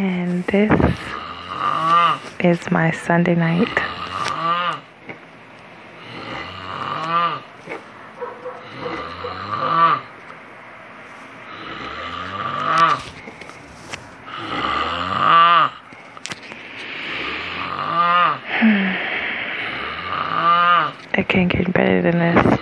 And this is my Sunday night. It can't get better than this.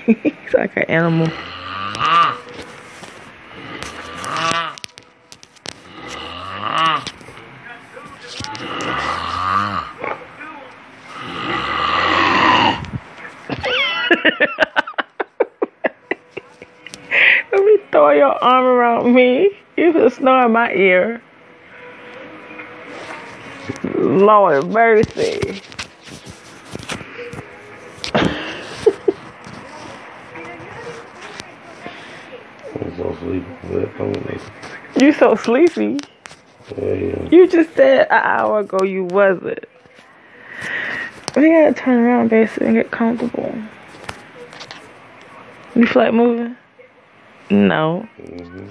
He's like an animal. Let me throw your arm around me. You just snore in my ear. Lord mercy. I'm so sleepy. You so sleepy. Yeah. You just said an hour ago you wasn't. We gotta turn around, basically, and get comfortable. You feel like moving? No. Mm-hmm.